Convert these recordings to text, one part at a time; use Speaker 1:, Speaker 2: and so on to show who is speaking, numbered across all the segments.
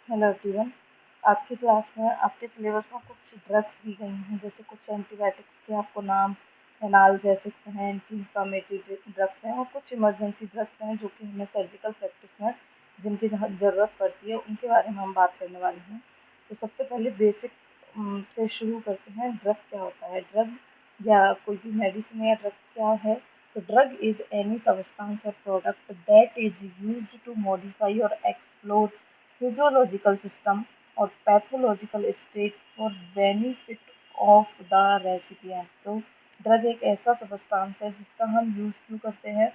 Speaker 1: Hello everyone. आज की class में आपके सिलेबस में कुछ ड्रग्स दी गई हैं, जैसे कुछ एंटीबायोटिक्स के आपको नाम, एनाल्जेसिक्स हैं, एंटी इंफ्लामेटरी ड्रग्स हैं और कुछ इमरजेंसी ड्रग्स हैं जो कि हमें सर्जिकल प्रैक्टिस में जिनकी ज़रूरत पड़ती है उनके बारे में हम बात करने वाले हैं। तो सबसे पहले बेसिक से शुरू करते हैं। ड्रग क्या होता है? ड्रग या कोई भी मेडिसिन या ड्रग क्या है? तो ड्रग इज एनी सब्सटेंस और product that is used to modify और एक्सप्लोर physiological system और pathological state for benefit of the recipient. तो ड्रग एक ऐसा सब्सटेंस है जिसका हम यूज़ क्यों करते हैं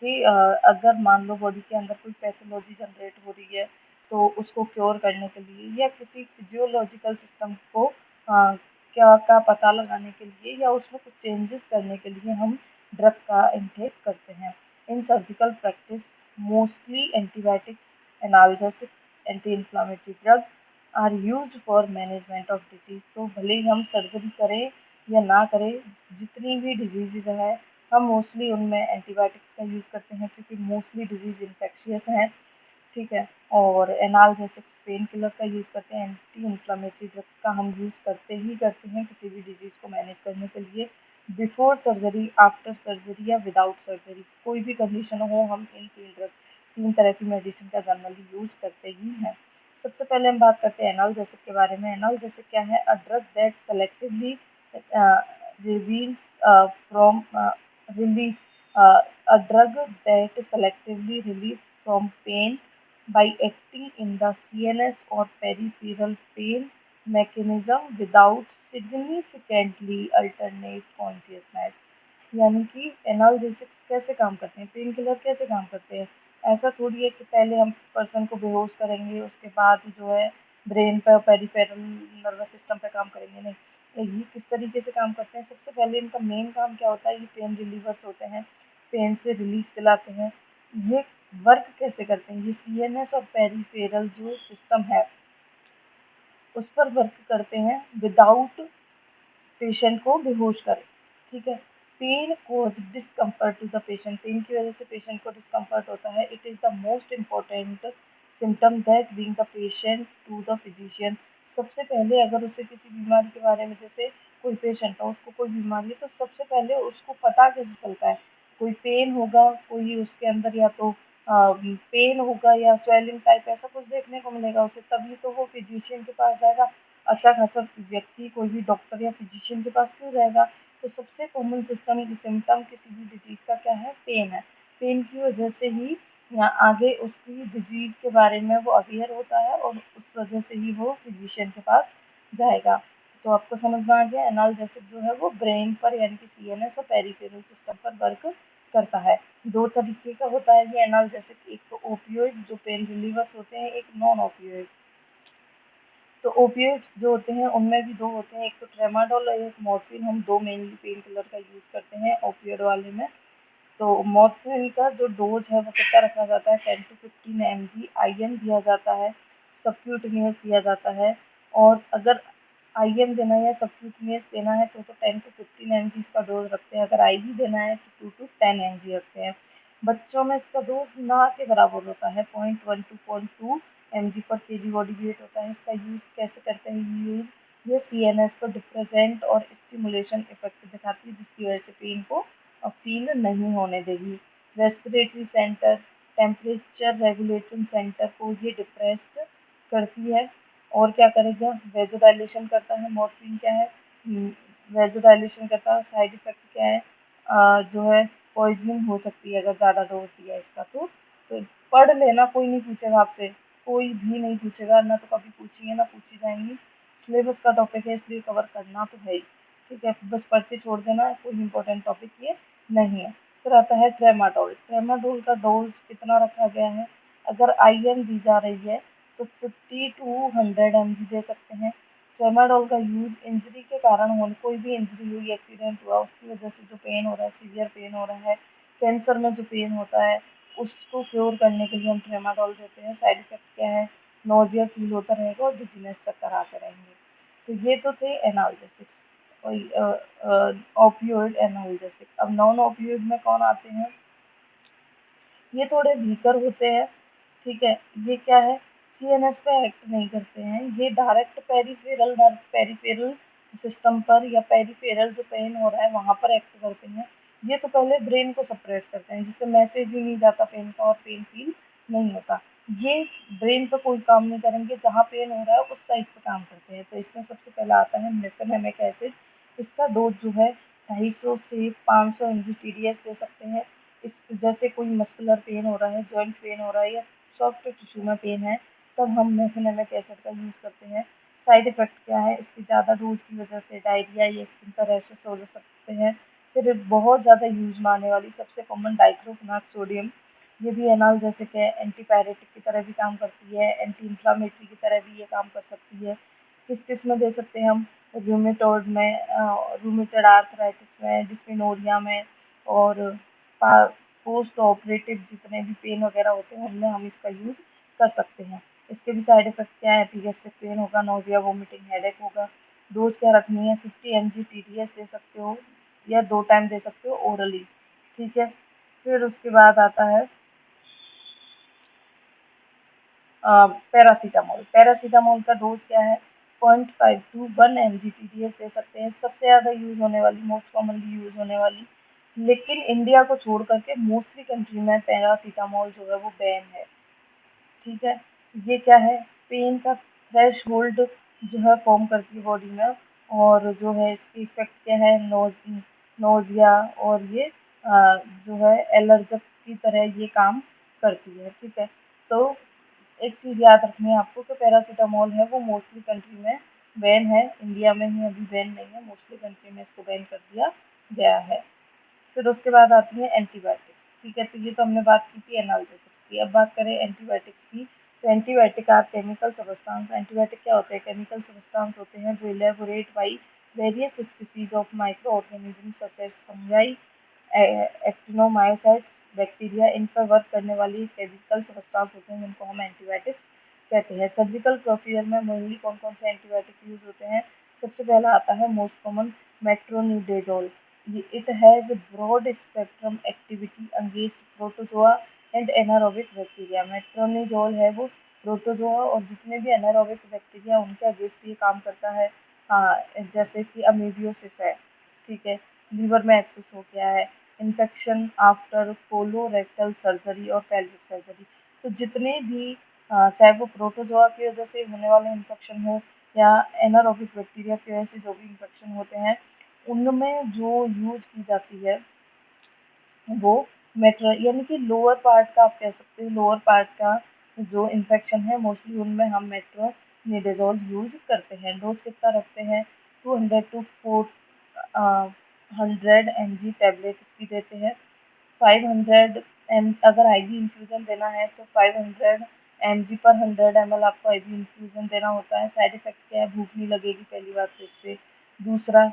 Speaker 1: कि अगर मान लो बॉडी के अंदर कोई पैथोलॉजी जनरेट हो रही है तो उसको क्योर करने के लिए या किसी फिजियोलॉजिकल सिस्टम को क्या का पता लगाने के लिए या उसमें कुछ चेंजेस करने के लिए हम ड्रग का इनटेक करते हैं। In surgical practice mostly antibiotics, analgesic, anti inflammatory drug are used for management of disease. तो भले ही हम सर्जरी करें या ना करें, जितनी भी डिजीज़ है हम मोस्टली उनमें एंटीबायोटिक्स का यूज़ करते हैं क्योंकि मोस्टली डिजीज़ इन्फेक्शियस हैं। ठीक है। और एनाल्जेसिक्स पेन किलर का यूज़ करते हैं, एंटी इन्फ्लामेटरी ड्रग्स का हम यूज़ करते ही करते हैं किसी भी डिजीज़ को मैनेज करने के लिए, बिफोर सर्जरी, आफ्टर सर्जरी या विदाउट सर्जरी। कोई भी कंडीशन हो हम इन तीन तरह की मेडिसिन का जनरली यूज़ करते ही हैं। सबसे पहले हम बात करते हैं एनाल्जेसिक के बारे में। एनाल्जेसिक क्या है? A drug that selectively reveals from relief a drug that selectively relief from pain by acting in the CNS or peripheral pain mechanism without significantly alternate consciousness। यानी कि एनाल्जेसिक्स कैसे काम करते हैं, पेन किलर कैसे काम करते हैं? ऐसा थोड़ी है कि पहले हम पर्सन को बेहोश करेंगे, उसके बाद जो है ब्रेन पे, पेरिफेरल नर्वस सिस्टम पे काम करेंगे, नहीं। ये किस तरीके से काम करते हैं? सबसे पहले इनका मेन काम क्या होता है? ये पेन रिलीवर्स होते हैं, पेन से रिलीफ दिलाते हैं। ये वर्क कैसे करते हैं? ये सीएनएस और पेरिफेरल जो सिस्टम है उस पर वर्क करते हैं विदाउट पेशेंट को बेहोश करें। ठीक है। Pain cause discomfort to the patient. Pain की वजह से पेशेंट को डिस्कम्फर्ट होता है। It is the most important symptom that being the patient to the physician. सबसे पहले अगर उसे किसी बीमारी के बारे में, जैसे कोई पेशेंट है, उसको कोई बीमारी है, तो सबसे पहले उसको पता कैसे चलता है? कोई पेन होगा, कोई उसके अंदर या तो पेन होगा या स्वेलिंग टाइप ऐसा कुछ देखने को मिलेगा उसे, तभी तो वो फिजिशियन के पास जाएगा। अच्छा खासा व्यक्ति कोई भी डॉक्टर या फिजिशियन के पास क्यों जाएगा? तो सबसे कॉमन सिम्टम किसी भी डिजीज का क्या है? पेन है। पेन की वजह से ही आगे उसकी डिजीज के बारे में वो अवेयर होता है और उस वजह से ही वो फिजिशियन के पास जाएगा। तो आपको समझ में आ गया, एनाल्जेसिक जो है वो ब्रेन पर यानी कि सीएनएस और पेरिफेरल सिस्टम पर वर्क करता है। दो तरीके का होता है ये एनाल्जेसिक, एक तो ओपियोइड जो पेन रिलीवर्स होते हैं, एक नॉन ओपियोइड। तो ओपियोइड्स जो होते हैं उनमें भी दो होते हैं, एक तो ट्रेमाडोल और एक मॉर्फिन। हम दो मेनली पेन किलर का यूज़ करते हैं ओपियोइड वाले में। तो मॉर्फिन का जो डोज है वो कितना रखा जाता है? 10 to 15 mg आईएम दिया जाता है, सबक्यूटेनियस दिया जाता है। और अगर आईएम देना है या सबक्यूटेनियस देना है तो 10 to 15 mg का डोज रखते हैं। अगर आईवी देना है तो 2 to 10 mg रखते हैं। बच्चों में इसका डोज ना के बराबर होता है, 0.1 to 0.2 mg पर केजी बॉडी वेट होता है। इसका यूज़ कैसे करते हैं? ये सीएनएस पर डिप्रेसेंट और स्टिमुलेशन इफेक्ट दिखाती है जिसकी वजह से पेन को फील नहीं होने देगी। Respiratory centre, temperature regulating centre को ये डिप्रेस्ड करती है। और क्या करेगा? वेजोडाइलेशन करता है। मॉर्फिन क्या है? वेजोडाइलेशन करता है। साइड इफेक्ट क्या है? जो है पॉइजनिंग हो सकती है अगर ज़्यादा डोज दिया इसका तो पढ़ लेना, कोई नहीं पूछेगा आपसे, कोई भी नहीं पूछेगा, ना तो कभी पूछी है ना पूछी जाएंगी। सिलेबस का टॉपिक है इसलिए कवर करना तो है ही। ठीक है, बस पढ़ के छोड़ देना, कोई इंपॉर्टेंट टॉपिक ये नहीं है। फिर आता है ट्रेमाडोल। ट्रेमाडोल का डोज कितना रखा गया है? अगर आईएम दी जा रही है तो 50 to 100 mg दे सकते हैं। ट्रेमाडोल का यूज इंजरी के कारण होने, कोई भी इंजरी हुई, एक्सीडेंट हुआ, उसकी वजह से जो पेन हो रहा है, सीवियर पेन हो रहा है, कैंसर में जो पेन होता है उसको क्योर करने के लिए हम ट्रेमाडोल देते हैं। साइड इफेक्ट क्या है? नोजिया फील होता रहेगा और डिजीनेस चक्कर आते रहेंगे। तो ये तो थे एनाल्जेसिक्स और ओपियोइड एनाल्जेसिक। अब नॉन ओपियोइड में कौन आते हैं? ये थोड़े वीकर होते हैं। ठीक है, ये क्या है? सीएनएस पे एक्ट नहीं करते हैं, ये डायरेक्ट पेरिफेरल सिस्टम पर या पेरिफेरल जो पेन हो रहा है वहाँ पर एक्ट करते हैं। ये तो पहले ब्रेन को सप्रेस करते हैं, जिससे मैसेज ही नहीं जाता पेन का और पेन फील नहीं होता। ये ब्रेन पर कोई काम नहीं करेंगे, जहाँ पेन हो रहा है उस साइड पर काम करते हैं। तो इसमें सबसे पहला आता है मेफेनेमिक एसिड। इसका डोज जो है 250 से 500 mg TDS दे सकते हैं। इस जैसे कोई मस्कुलर पेन हो रहा है, जॉइंट पेन हो रहा है या सॉफ्ट टिश्यू में पेन है, तब हम मेफेनेमिक एसिड का यूज़ करते हैं। साइड इफ़ेक्ट क्या है, इसकी ज़्यादा डोज की वजह से डायरिया या स्किन पर रैशेस हो सकते हैं। फिर बहुत ज़्यादा यूज़ में आने वाली सबसे कॉमन डाइक्लोफेनाक सोडियम, ये भी एनॉल जैसे कि एंटीपायरेटिक की तरह भी काम करती है, एंटी इन्फ्लामेटरी की तरह भी ये काम कर सकती है। किस किस में दे सकते हैं हम, रूमेटॉइड में, रूमेटॉइड आर्थराइटिस में, डिस्मेनोरिया में, और पोस्ट ऑपरेटिव जितने भी पेन वगैरह होते हैं उनमें हम इसका यूज़ कर सकते हैं। इसके भी साइड इफ़ेक्ट क्या है, एपिगेस्ट्रिक पेन होगा, नोज़िया, वोमिटिंग, हेडेक होगा। डोज़ क्या रखनी है, 50 mg TDS दे सकते हो या 2 टाइम दे सकते हो ओरली, ठीक है। फिर उसके बाद आता है पैरासीटामोल। पैरासीटामोल का डोज क्या है, 0.5 टू 1 mg TDS दे सकते हैं। सबसे ज़्यादा यूज़ होने वाली, मोस्ट कॉमनली यूज़ होने वाली, लेकिन इंडिया को छोड़ करके मोस्टली कंट्री में पैरासीटामोल जो है वो बैन है, ठीक है। ये क्या है, पेन का थ्रेशहोल्ड जो है फॉर्म करती है बॉडी में, और जो है इसकी इफ़ेक्ट क्या है, नोज़िया, और ये जो है एलर्जिक की तरह ये काम करती है, ठीक है। तो एक चीज़ याद रखनी है आपको कि पैरासीटामोल है वो मोस्टली कंट्री में बैन है, इंडिया में ही अभी बैन नहीं है, मोस्टली कंट्री में इसको बैन कर दिया गया है। फिर उसके बाद आती है एंटीबायोटिक्स, ठीक है। तो ये तो हमने बात की थी एनालिसिस की। अब बात करें एंटीबायोटिक्स की, तो antibiotic are chemical substance. Antibiotic क्या होते हैं, केमिकल सब्सटेंस होते हैं जो elaborate by various species of micro organism such as fungi, actinomycetes, bacteria, इन पर वर्क करने वाली केमिकल सब्सटेंस होते हैं जिनको हम एंटीबायोटिक्स कहते हैं। सर्जिकल प्रोसीजर में मोस्टली कौन कौन से एंटीबायोटिक यूज होते हैं, सबसे पहला आता है most common metronidazole. It has broad spectrum activity against protozoa and anaerobic bacteria. Metronidazole है वो प्रोटोजोआ और जितने भी एनारोबिक बैक्टीरिया उनके अगेंस्ट ये काम करता है। जैसे कि अमीबियोसिस है, ठीक है, लीवर में एक्सेस हो गया है, इन्फेक्शन आफ्टर कोलोरेक्टल सर्जरी और पेल्विक सर्जरी। तो जितने भी चाहे वो प्रोटोजोआ की वजह से होने वाले इन्फेक्शन हो या एनारोबिक बैक्टीरिया की वजह से जो भी इन्फेक्शन होते हैं, उनमें जो यूज़ की जाती है वो मेट्रो, यानी कि लोअर पार्ट का, आप कह सकते हो लोअर पार्ट का जो इन्फेक्शन है मोस्टली उनमें हम मेट्रोनिडेजोल यूज़ करते हैं। डोज कितना रखते हैं, 200 टू 400 mg टैबलेट इसकी देते हैं। 500 एम, अगर आईवी इन्फ्यूज़न देना है तो 500 mg पर 100 ml आपको आईवी इन्फ्यूज़न देना होता है। साइड इफ़ेक्ट क्या है, भूख नहीं लगेगी पहली बात तो इससे। दूसरा,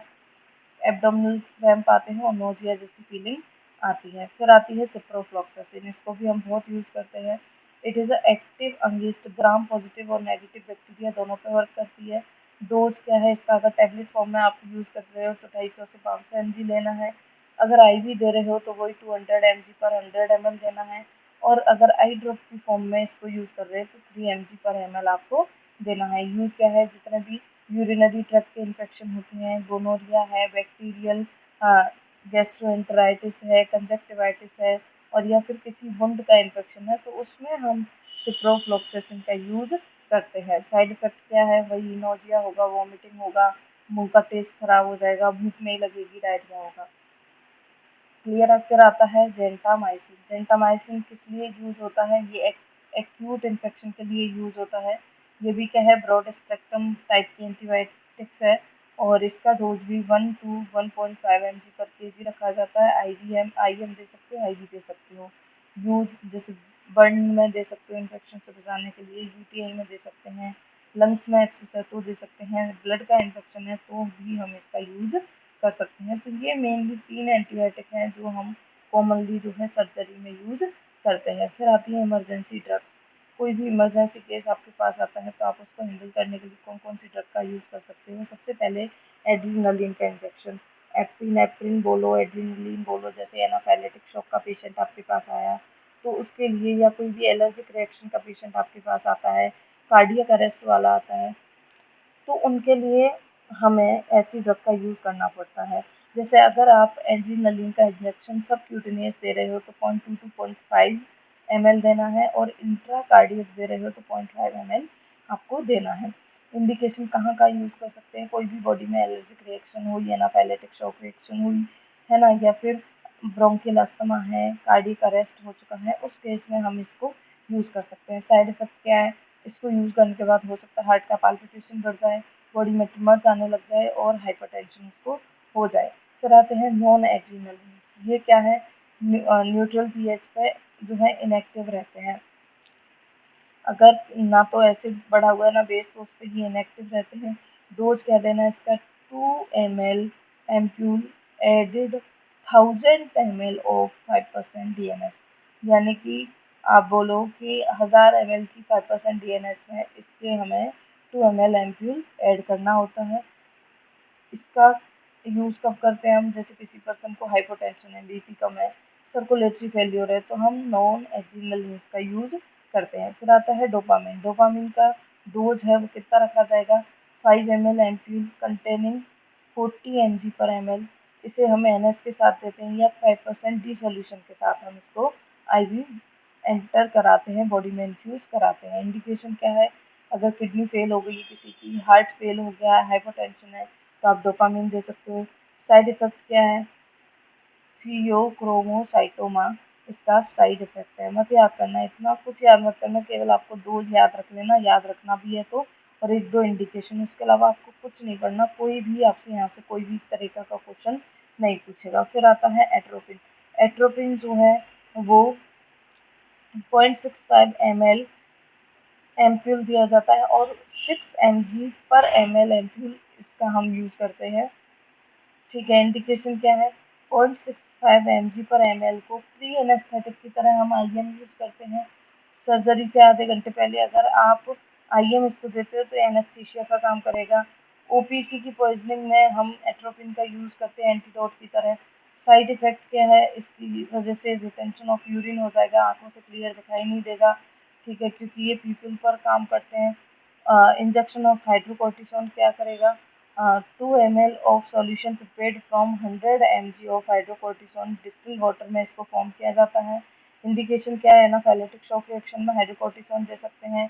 Speaker 1: एब्डोमिनल क्रैम्प आते हैं और नोज़िया जैसी फीलिंग आती है। फिर आती है सिप्रोफ्लॉक्सासिन, इसको भी हम बहुत यूज़ करते हैं। It is active against gram positive और नेगेटिव बैक्टीरिया दोनों पे वर्क करती है। डोज क्या है इसका, अगर टैबलेट फॉर्म में आप यूज़ कर रहे हो तो 250 से 500 mg लेना है। अगर आईवी दे रहे हो तो वही 200 mg पर 100 ml देना है। और अगर आई ड्रॉप की फॉर्म में इसको यूज़ कर रहे हो तो 3 mg पर ml आपको देना है। यूज़ क्या है, जितने भी यूरिनरी ट्रैक्ट के इन्फेक्शन होते हैं, गोनोरिया है, बैक्टीरियल गैस्ट्रोएंटेराइटिस है, कंजक्टिवाइटिस है, और या फिर किसी वुंड का इन्फेक्शन है, तो उसमें हम सिप्रोफ्लॉक्सासिन का यूज़ करते हैं। साइड इफ़ेक्ट क्या है, वही नोज़िया होगा, वॉमिटिंग होगा, मुँह का टेस्ट खराब हो जाएगा, भूख नहीं लगेगी, डायरिया होगा। क्लियर है। फिर आता है जेंटामाइसिन। जेंटामाइसिन किस लिए यूज़ होता है, ये एक्यूट इन्फेक्शन के लिए यूज़ होता है। ये भी क्या है, ब्रॉड स्पेक्ट्रम टाइप की एंटीबायोटिक्स है, और इसका डोज भी 1 टू 1.5 mg पर केजी रखा जाता है। आईएम दे सकते हो, आईवी दे सकते हो। यूज जैसे बर्न में दे सकते हो इन्फेक्शन से बचाने के लिए, यूटीआई में दे सकते हैं, लंग्स में एक्सेस है तो दे सकते हैं, ब्लड का इन्फेक्शन है तो भी हम इसका यूज़ कर सकते हैं। तो ये मेनली 3 एंटीबायोटिक हैं जो हम कॉमनली जो है सर्जरी में यूज़ करते हैं। फिर आती है इमरजेंसी ड्रग्स। कोई भी इमरजेंसी केस आपके पास आता है तो आप उसको हैंडल करने के लिए कौन कौन सी ड्रग का यूज़ कर सकते हो। सबसे पहले एड्रीनलिन का इंजेक्शन, एप्रीनेफ्रिन बोलो, एड्रीनलिन बोलो। जैसे एनाफाइलेटिक शॉक का पेशेंट आपके पास आया तो उसके लिए, या कोई भी एलर्जिक रिएक्शन का पेशेंट आपके पास आता है, कार्डियक अरेस्ट वाला आता है, तो उनके लिए हमें ऐसी ड्रग का यूज़ करना पड़ता है। जैसे अगर आप एड्रेनलिन का इंजेक्शन सबक्यूटेनियस दे रहे हो तो 0.2 टू 0.5 ml देना है, और इंट्राकार्डियक दे रहे हो तो 0.5 ml आपको देना है। इंडिकेशन कहाँ का यूज़ कर सकते हैं, कोई भी बॉडी में एलर्जिक रिएक्शन हुई, एनाफाइलेटिक शॉक रिएक्शन हुई है ना, या फिर ब्रोंकियल अस्थमा है, कार्डियक अरेस्ट हो चुका है, उस केस में हम इसको यूज़ कर सकते हैं। साइड इफेक्ट क्या है, इसको यूज़ करने के बाद हो सकता है हार्ट का पाल्पिटेशन बढ़ जाए, बॉडी में ट्यूमर्स आने लग जाए और हाइपरटेंशन उसको हो जाए। फिर आते हैं नॉन एड्रेनलिन। ये क्या है, न्यूट्रल पीएच पे जो है इनएक्टिव रहते हैं। अगर ना तो एसिड बढ़ा हुआ है ना बेस, तो उस पर ही इनएक्टिव रहते हैं। डोज क्या देना है इसका, 2 ml ampoule added 1000 ml of 5% DNS. यानी कि आप बोलो कि 1000 ml की 5% डीएनएस में इसके हमें 2 ml एम्प्यूल ऐड करना होता है। इसका यूज़ कब करते हैं हम, जैसे किसी पर्सन को हाइपोटेंशन है, बीपी कम है, सर्कुलेटरी फेल्योर है, तो हम नॉन एड्रेनलिन का यूज़ करते हैं। फिर आता है डोपामिन। डोपामिन का डोज है वो कितना रखा जाएगा, 5 ml एम्प्यूल कंटेनिंग 40 mg पर ml। इसे हम एनएस के साथ देते हैं या 5% डी सॉल्यूशन के साथ हम इसको आईवी एंटर कराते हैं, बॉडी में इन्फ्यूज़ कराते हैं। इंडिकेशन क्या है, अगर किडनी फेल हो गई है किसी की, हार्ट फेल हो गया है, हाइपरटेंशन है, तो आप डोपामिन दे सकते हो। साइड इफेक्ट क्या है, फियोक्रोमोसाइटोमा इसका साइड इफेक्ट है। मत याद करना, इतना कुछ याद मत करना, केवल आपको डोज याद रख लेना, याद रखना भी है तो, और एक दो इंडिकेशन, उसके अलावा आपको कुछ नहीं पढ़ना। कोई भी आपसे यहाँ से कोई भी तरीका का क्वेश्चन नहीं पूछेगा। फिर आता है एट्रोपिन। एट्रोपिन जो है वो 0.65 ml एम्प्यूल दिया जाता है, और 6 mg पर ml एम्प्यूल इसका हम यूज़ करते हैं। ठीक है, इंडिकेशन क्या है, 0.65 mg पर ml को प्री एनेस्थेटिक की तरह हम आईएम यूज़ करते हैं। सर्जरी से आधे घंटे पहले अगर आप आईएम इसको देते हो तो एनेस्थीसिया का काम करेगा। ओपीसी की पॉइजनिंग में हम एट्रोपिन का यूज़ करते हैं एंटीडोट की तरह। साइड इफेक्ट क्या है, इसकी वजह से रिटेंशन ऑफ यूरिन हो जाएगा, आंखों से क्लियर दिखाई नहीं देगा। ठीक है, क्योंकि ये पीपल पर काम करते हैं। इंजेक्शन ऑफ हाइड्रोकोर्टिसोन क्या करेगा, 2 ml of solution prepared from 100 mg of hydrocortisone distil water में इसको फॉर्म किया जाता है। इंडिकेशन क्या है, एनाफाइलेटिक शॉक रिएक्शन में हाइड्रोकोर्टिसोन दे सकते हैं।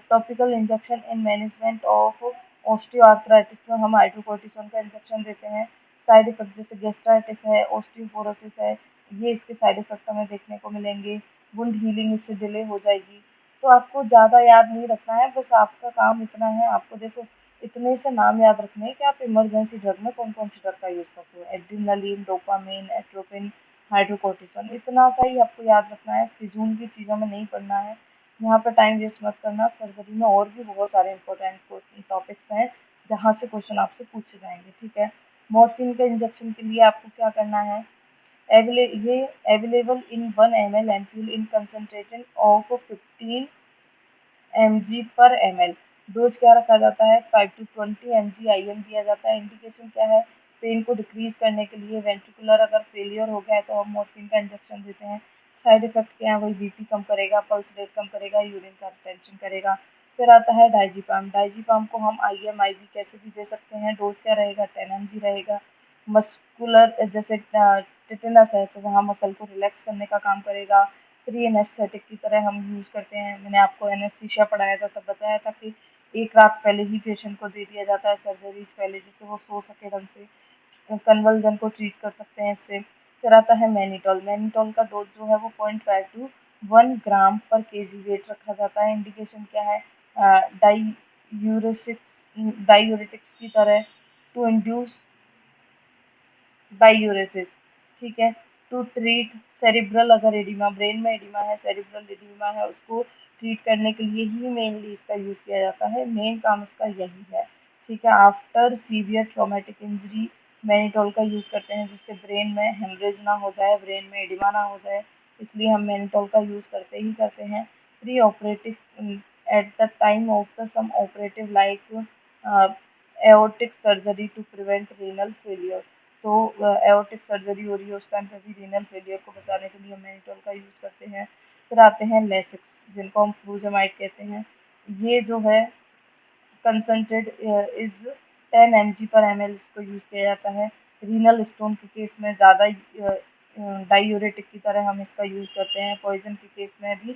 Speaker 1: Topical injection in management of osteoarthritis में हम हाइड्रोकोर्टिसोन का इंजेक्शन देते हैं। साइड इफेक्ट जैसे गैस्ट्राइटिस है, ऑस्टियोपोरोसिस है, ये इसके साइड इफेक्ट हमें देखने को मिलेंगे। वुंड हीलिंग इससे डिले हो जाएगी। तो आपको ज़्यादा याद नहीं रखना है, बस आपका काम इतना है, आपको देखो इतने से नाम याद रखने हैं कि आप इमरजेंसी ड्रग में कौन कौन सी ड्रग का यूज़ करते हो, एड्रेनलिन, डोपामिन, एट्रोपिन, हाइड्रोकोर्टिसोन, इतना सा ही आपको याद रखना है। फिजूल की चीज़ों में नहीं पढ़ना है, यहाँ पर टाइम वेस्ट मत करना। सर्जरी में और भी बहुत सारे इंपॉर्टेंट टॉपिक्स हैं जहाँ से क्वेश्चन आपसे पूछे जाएंगे। ठीक है, मॉर्फिन के इंजेक्शन के लिए आपको क्या करना है, ये available in 1 ml ampoule in concentration of 15 mg पर ml। डोज क्या रखा जाता है, 5 टू 20 mg आईएम दिया जाता है। इंडिकेशन क्या है, पेन को डिक्रीज करने के लिए, वेंट्रिकुलर अगर फेलियर हो गया है तो हम मॉर्फिन का इंजेक्शन देते हैं। साइड इफेक्ट क्या है, वही बीपी कम करेगा, पल्स रेट कम करेगा, यूरिन का रिटेंशन करेगा। फिर आता है डाइजीपाम। डाइजीपाम को हम आईएम आईवी कैसे भी दे सकते हैं। डोज क्या रहेगा, 10 mg रहेगा। मस्कुलर जैसे टिटेनस है तो वहाँ मसल को रिलैक्स करने का काम करेगा। प्री एनेस्थेटिक की तरह हम यूज़ करते हैं। मैंने आपको एनेस्थीसिया पढ़ाया था तब बताया था कि एक रात पहले ही पेशेंट को दे दिया जाता है सर्जरी से पहले, जिससे वो सो सके ढंग से। कन्वल्जन को ट्रीट कर सकते हैं इससे। फिर आता है मैनिटोल। मैनिटोल का डोज जो है वो 0.5 टू 1 ग्राम पर केजी वेट रखा जाता है। इंडिकेशन क्या है, डायूरेटिक्स की तरह टू इंड्यूस डायूरेसिस। ठीक है, टू ट्रीट सेरिब्रल, अगर एडिमा, ब्रेन में एडिमा है, सेरिब्रल एडिमा है, उसको ट्रीट करने के लिए ही मेनली इसका यूज़ किया जाता है। मेन काम इसका यही है। ठीक है, after severe traumatic injury mannitol का यूज़ करते हैं, जिससे ब्रेन में हेमरेज ना हो जाए, ब्रेन में एडिमा ना हो जाए, इसलिए हम मैनिटोल का यूज़ करते ही करते हैं। Pre operative at the time of the some operative like aortic surgery to prevent renal failure. तो एओर्टिक सर्जरी हो रही है उस टाइम पे भी रीनल फेलियर को बचाने के लिए हम मैनिटोल का यूज़ करते हैं। फिर आते हैं लेसिक्स, जिनको हम फ्लूजामाइड कहते हैं। ये जो है कंसनट्रेट इज 10 mg/ml इसको यूज़ किया जाता है। रीनल स्टोन के केस में ज़्यादा डायूरेटिक की तरह हम इसका यूज़ करते हैं। पॉइजन के केस में भी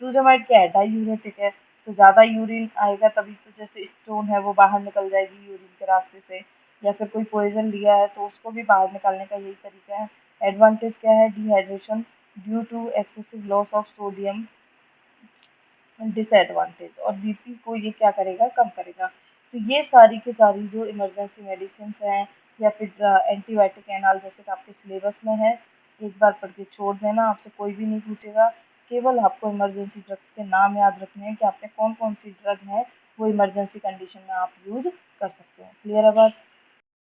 Speaker 1: फ्लूजामाइड क्या है, डायूरेटिक है, तो ज़्यादा यूरिन आएगा तभी तो जैसे स्टोन है वो बाहर निकल जाएगी यूरिन के रास्ते से, या फिर कोई पॉइजन लिया है तो उसको भी बाहर निकालने का यही तरीका है। एडवांटेज क्या है, dehydration due to excessive loss of sodium, disadvantage, और बीपी को ये क्या करेगा, कम करेगा। तो ये सारी की सारी जो इमरजेंसी मेडिसिन हैं या फिर एंटीबायोटिक एनालिसिस आपके सिलेबस में है, एक बार पढ़ के छोड़ देना, आपसे कोई भी नहीं पूछेगा। केवल आपको इमरजेंसी ड्रग्स के नाम याद रखने हैं कि आपने कौन कौन सी ड्रग है वो इमरजेंसी कंडीशन में आप यूज कर सकते हैं। क्लियर है बात?